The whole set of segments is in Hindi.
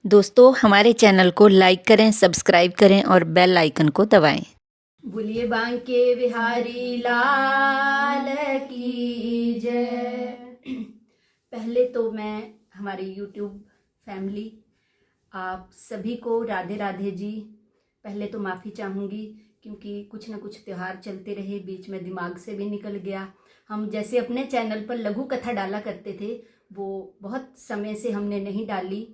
दोस्तों हमारे चैनल को लाइक करें, सब्सक्राइब करें और बेल आइकन को दबाएं। बोलिए बांके बिहारी लाल की जय। पहले तो मैं हमारी यूट्यूब फैमिली आप सभी को राधे राधे जी। पहले तो माफ़ी चाहूँगी क्योंकि कुछ ना कुछ त्यौहार चलते रहे, बीच में दिमाग से भी निकल गया। हम जैसे अपने चैनल पर लघु कथा डाला करते थे, वो बहुत समय से हमने नहीं डाली।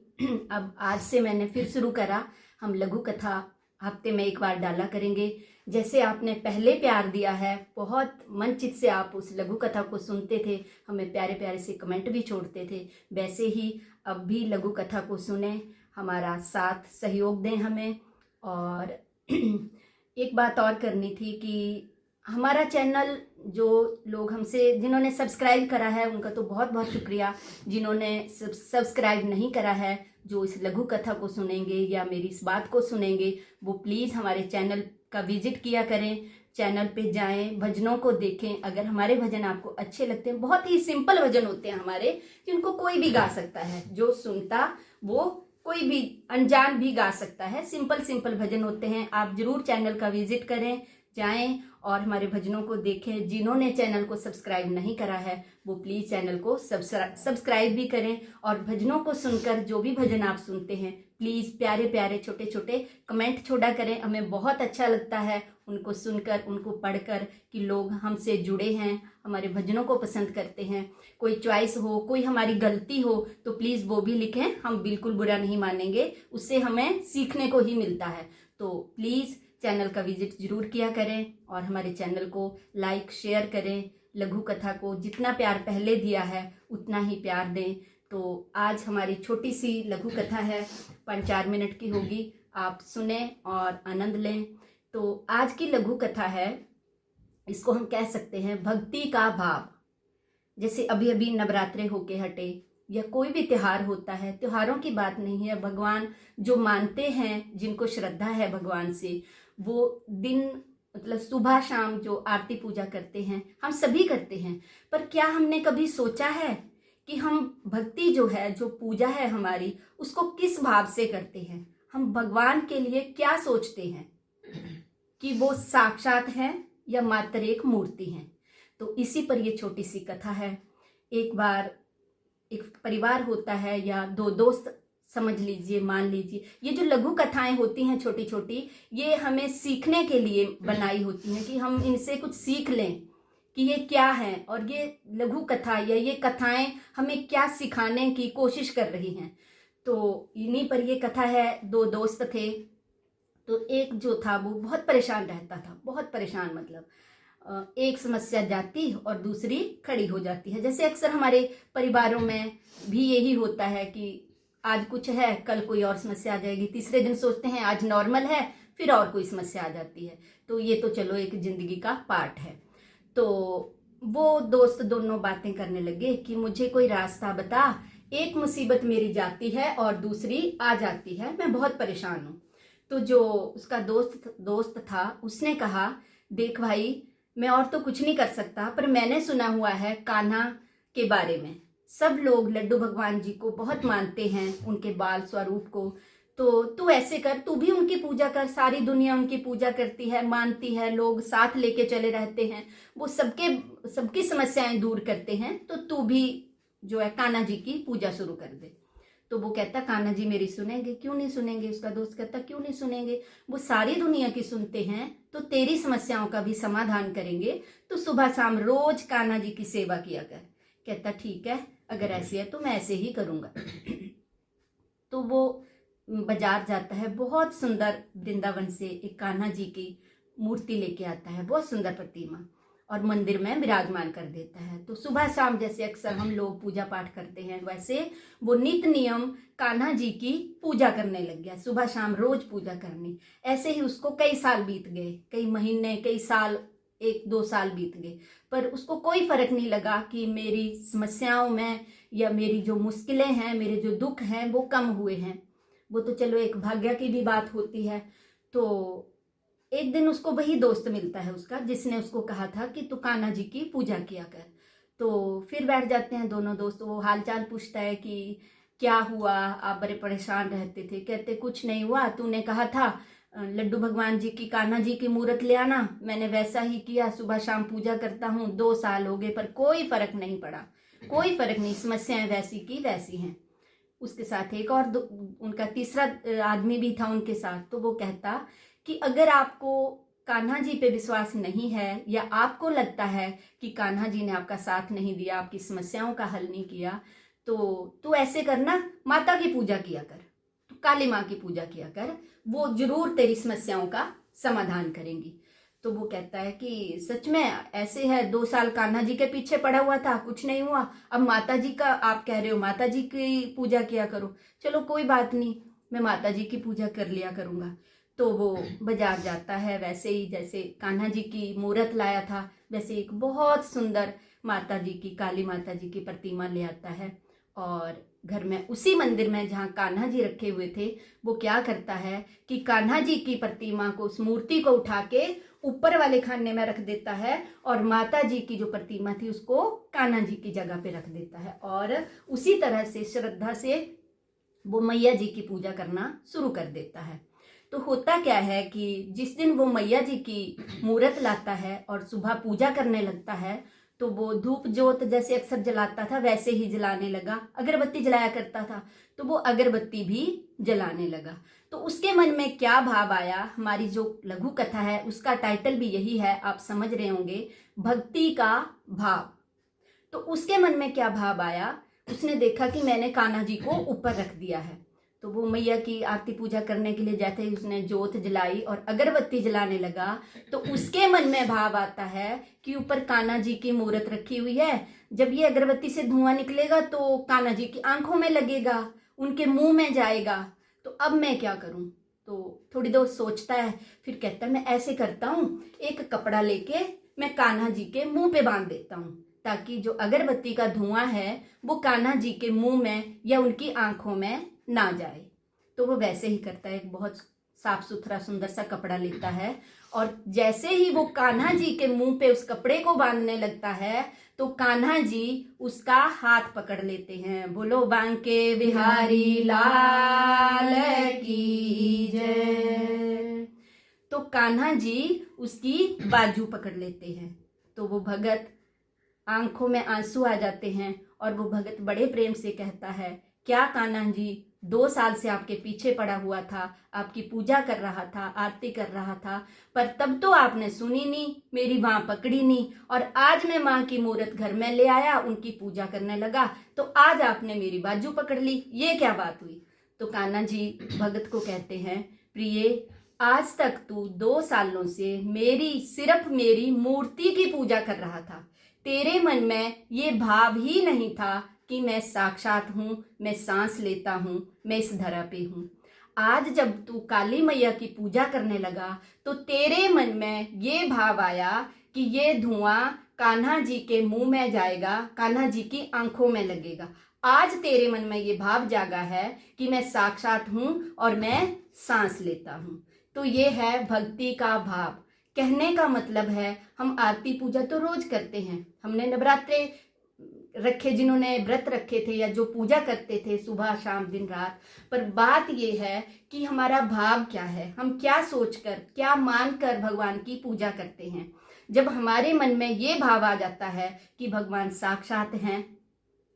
अब आज से मैंने फिर शुरू करा। हम लघु कथा हफ्ते में एक बार डाला करेंगे। जैसे आपने पहले प्यार दिया है, बहुत मन चित से आप उस लघु कथा को सुनते थे, हमें प्यारे प्यारे से कमेंट भी छोड़ते थे, वैसे ही अब भी लघु कथा को सुने, हमारा साथ सहयोग दें हमें। और एक बात और करनी थी कि हमारा चैनल जो लोग हमसे जिन्होंने सब्सक्राइब करा है उनका तो बहुत बहुत शुक्रिया। जिन्होंने सब्सक्राइब नहीं करा है, जो इस लघु कथा को सुनेंगे या मेरी इस बात को सुनेंगे, वो प्लीज़ हमारे चैनल का विजिट किया करें। चैनल पे जाएं, भजनों को देखें। अगर हमारे भजन आपको अच्छे लगते हैं, बहुत ही सिंपल भजन होते हैं हमारे, जिनको कोई भी गा सकता है, जो सुनता वो कोई भी अनजान भी गा सकता है। सिंपल सिंपल भजन होते हैं। आप जरूर चैनल का विजिट करें, जाएं और हमारे भजनों को देखें। जिन्होंने चैनल को सब्सक्राइब नहीं करा है वो प्लीज़ चैनल को सब्सक्राइब भी करें। और भजनों को सुनकर जो भी भजन आप सुनते हैं, प्लीज़ प्यारे प्यारे छोटे छोटे कमेंट छोड़ा करें। हमें बहुत अच्छा लगता है उनको सुनकर, उनको पढ़कर कि लोग हमसे जुड़े हैं, हमारे भजनों को पसंद करते हैं। कोई चॉइस हो, कोई हमारी गलती हो तो प्लीज़ वो भी लिखें, हम बिल्कुल बुरा नहीं मानेंगे, उससे हमें सीखने को ही मिलता है। तो प्लीज़ चैनल का विजिट जरूर किया करें और हमारे चैनल को लाइक शेयर करें। लघु कथा को जितना प्यार पहले दिया है उतना ही प्यार दें। तो आज हमारी छोटी सी लघु कथा है, 5-4 मिनट की होगी, आप सुने और आनंद लें। तो आज की लघु कथा है, इसको हम कह सकते हैं भक्ति का भाव। जैसे अभी अभी नवरात्रे होके हटे या कोई भी त्योहार होता है, त्योहारों की बात नहीं है, भगवान जो मानते हैं, जिनको श्रद्धा है भगवान से, वो दिन मतलब सुबह शाम जो आरती पूजा करते हैं, हम सभी करते हैं। पर क्या हमने कभी सोचा है कि हम भक्ति जो है, जो पूजा है हमारी, उसको किस भाव से करते हैं? हम भगवान के लिए क्या सोचते हैं कि वो साक्षात है या मात्र एक मूर्ति है? तो इसी पर ये छोटी सी कथा है। एक बार एक परिवार होता है या दो दोस्त समझ लीजिए, मान लीजिए। ये जो लघु कथाएं होती हैं छोटी छोटी, ये हमें सीखने के लिए बनाई होती हैं कि हम इनसे कुछ सीख लें कि ये क्या है, और ये लघु कथा या ये कथाएं हमें क्या सिखाने की कोशिश कर रही हैं। तो इन्हीं पर ये कथा है। दो दोस्त थे, तो एक जो था वो बहुत परेशान रहता था, बहुत परेशान, मतलब एक समस्या जाती और दूसरी खड़ी हो जाती है। जैसे अक्सर हमारे परिवारों में भी यही होता है कि आज कुछ है, कल कोई और समस्या आ जाएगी, तीसरे दिन सोचते हैं आज नॉर्मल है, फिर और कोई समस्या आ जाती है। तो ये तो चलो एक जिंदगी का पार्ट है। तो वो दोस्त दोनों बातें करने लगे कि मुझे कोई रास्ता बता, एक मुसीबत मेरी जाती है और दूसरी आ जाती है, मैं बहुत परेशान हूँ। तो जो उसका दोस्त था, उसने कहा, देख भाई, मैं और तो कुछ नहीं कर सकता, पर मैंने सुना हुआ है कान्हा के बारे में। सब लोग लड्डू भगवान जी को बहुत मानते हैं, उनके बाल स्वरूप को। तो तू ऐसे कर, तू भी उनकी पूजा कर। सारी दुनिया उनकी पूजा करती है, मानती है, लोग साथ लेके चले रहते हैं, वो सबकी समस्याएं दूर करते हैं। तो तू भी जो है कान्हा जी की पूजा शुरू कर दे। तो वो कहता, कान्हा जी मेरी सुनेंगे? क्यों नहीं सुनेंगे? उसका दोस्त कहता, क्यों नहीं सुनेंगे? वो सारी दुनिया की सुनते हैं, तो तेरी समस्याओं का भी समाधान करेंगे। तो सुबह शाम रोज कान्हा जी की सेवा किया कर। कहता, ठीक है, अगर ऐसे है तो मैं ऐसे ही करूंगा। तो वो बाजार जाता है, बहुत सुंदर वृंदावन से एक कान्हा जी की मूर्ति लेके आता है, बहुत सुंदर प्रतिमा, और मंदिर में विराजमान कर देता है। तो सुबह शाम जैसे अक्सर हम लोग पूजा पाठ करते हैं, वैसे वो नित नियम कान्हा जी की पूजा करने लग गया, सुबह शाम रोज पूजा करनी। ऐसे ही उसको कई साल बीत गए, कई महीने, कई साल, 1-2 साल बीत गए, पर उसको कोई फर्क नहीं लगा कि मेरी समस्याओं में या मेरी जो मुश्किलें हैं, मेरे जो दुख हैं, वो कम हुए हैं। वो तो चलो एक भाग्य की भी बात होती है। तो एक दिन उसको वही दोस्त मिलता है उसका, जिसने उसको कहा था कि तू कान्हा जी की पूजा किया कर। तो फिर बैठ जाते हैं दोनों दोस्त, वो हालचाल पूछता है कि क्या हुआ, आप बड़े परेशान रहते थे। कहते कुछ नहीं हुआ, तूने कहा था लड्डू भगवान जी की, कान्हा जी की मूर्त ले आना, मैंने वैसा ही किया, सुबह शाम पूजा करता हूँ, 2 साल हो गए पर कोई फर्क नहीं पड़ा, कोई फर्क नहीं, समस्याएं वैसी की वैसी हैं। उसके साथ एक और उनका तीसरा आदमी भी था उनके साथ। तो वो कहता कि अगर आपको कान्हा जी पे विश्वास नहीं है, या आपको लगता है कि कान्हा जी ने आपका साथ नहीं दिया, आपकी समस्याओं का हल नहीं किया, तो तू ऐसे करना, माता की पूजा किया कर, तो काली माँ की पूजा किया कर, वो जरूर तेरी समस्याओं का समाधान करेंगी। तो वो कहता है कि सच में ऐसे है, 2 साल कान्हा जी के पीछे पड़ा हुआ था, कुछ नहीं हुआ, अब माता जी का आप कह रहे हो माता जी की पूजा किया करो, चलो कोई बात नहीं, मैं माता जी की पूजा कर लिया करूँगा। तो वो बाजार जाता है, वैसे ही जैसे कान्हा जी की मूर्त लाया था, वैसे एक बहुत सुंदर माता जी की, काली माता जी की प्रतिमा ले आता है, और घर में उसी मंदिर में जहाँ कान्हा जी रखे हुए थे, वो क्या करता है कि कान्हा जी की प्रतिमा को, उस मूर्ति को उठा के ऊपर वाले खाने में रख देता है, और माता जी की जो प्रतिमा थी उसको कान्हा जी की जगह पे रख देता है, और उसी तरह से श्रद्धा से वो मैया जी की पूजा करना शुरू कर देता है। तो होता क्या है कि जिस दिन वो मैया जी की मूर्त लाता है और सुबह पूजा करने लगता है, तो वो धूप ज्योत जैसे अक्सर जलाता था वैसे ही जलाने लगा, अगरबत्ती जलाया करता था, तो वो अगरबत्ती भी जलाने लगा। तो उसके मन में क्या भाव आया, हमारी जो लघु कथा है उसका टाइटल भी यही है, आप समझ रहे होंगे, भक्ति का भाव। तो उसके मन में क्या भाव आया, उसने देखा कि मैंने कान्हा जी को ऊपर रख दिया है, तो वो मैया की आरती पूजा करने के लिए जाते ही उसने जोत जलाई और अगरबत्ती जलाने लगा। तो उसके मन में भाव आता है कि ऊपर कान्हा जी की मूर्त रखी हुई है, जब ये अगरबत्ती से धुआं निकलेगा तो कान्हा जी की आंखों में लगेगा, उनके मुंह में जाएगा, तो अब मैं क्या करूं। तो थोड़ी देर सोचता है, फिर कहता है मैं ऐसे करता हूँ, एक कपड़ा लेके मैं कान्हा जी के मुंह पे बांध देता हूँ, ताकि जो अगरबत्ती का धुआं है वो कान्हा जी के मुंह में या उनकी आंखों में ना जाए। तो वो वैसे ही करता है, एक बहुत साफ सुथरा सुंदर सा कपड़ा लेता है, और जैसे ही वो कान्हा जी के मुंह पे उस कपड़े को बांधने लगता है, तो कान्हा जी उसका हाथ पकड़ लेते हैं। बोलो बांके बिहारी लाल की जय। तो कान्हा जी उसकी बाजू पकड़ लेते हैं, तो वो भगत आंखों में आंसू आ जाते हैं, और वो भगत बड़े प्रेम से कहता है, क्या कान्हा जी, 2 साल से आपके पीछे पड़ा हुआ था, आपकी पूजा कर रहा था, आरती कर रहा था, पर तब तो आपने सुनी नहीं, मेरी बांह पकड़ी नहीं, और आज मैं माँ की मूर्त घर में ले आया, उनकी पूजा करने लगा, तो आज आपने मेरी बाजू पकड़ ली, ये क्या बात हुई। तो कान्हा जी भगत को कहते हैं, प्रिय, आज तक तू 2 सालों से सिर्फ मेरी मूर्ति की पूजा कर रहा था, तेरे मन में ये भाव ही नहीं था कि मैं साक्षात हूँ, मैं सांस लेता हूँ, मैं इस धरा पे हूँ। आज जब तू काली मैया की पूजा करने लगा, तो तेरे मन में ये भाव आया कि ये धुआं कान्हा जी के मुंह में जाएगा, कान्हा जी की आंखों में लगेगा। आज तेरे मन में ये भाव जागा है कि मैं साक्षात हूँ और मैं सांस लेता हूँ। तो ये है भक्ति का भाव। कहने का मतलब है, हम आरती पूजा तो रोज करते हैं, हमने नवरात्रे रखे, जिन्होंने व्रत रखे थे या जो पूजा करते थे सुबह शाम दिन रात, पर बात ये है कि हमारा भाव क्या है, हम क्या सोचकर, क्या मानकर भगवान की पूजा करते हैं। जब हमारे मन में ये भाव आ जाता है कि भगवान साक्षात हैं,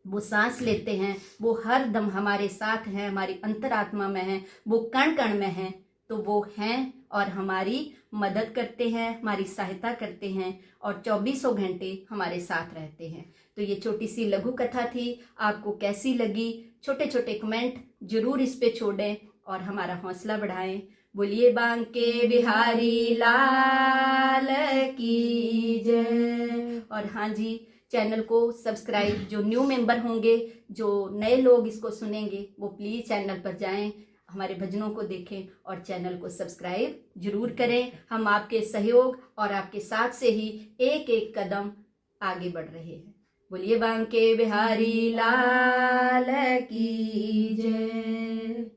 वो सांस लेते हैं, वो हर दम हमारे साथ हैं, हमारी अंतरात्मा में हैं, वो कण कण में हैं, तो वो हैं और हमारी मदद करते हैं, हमारी सहायता करते हैं, और 24 घंटे हमारे साथ रहते हैं। तो ये छोटी सी लघु कथा थी, आपको कैसी लगी, छोटे छोटे कमेंट जरूर इस पे छोड़ें और हमारा हौसला बढ़ाएं। बोलिए बांके बिहारी लाल की जय। और हाँ जी, चैनल को सब्सक्राइब, जो न्यू मेंबर होंगे, जो नए लोग इसको सुनेंगे, वो प्लीज़ चैनल पर जाएं, हमारे भजनों को देखें और चैनल को सब्सक्राइब जरूर करें। हम आपके सहयोग और आपके साथ से ही एक एक कदम आगे बढ़ रहे हैं। बोलिए बांके बिहारी लाल की जय।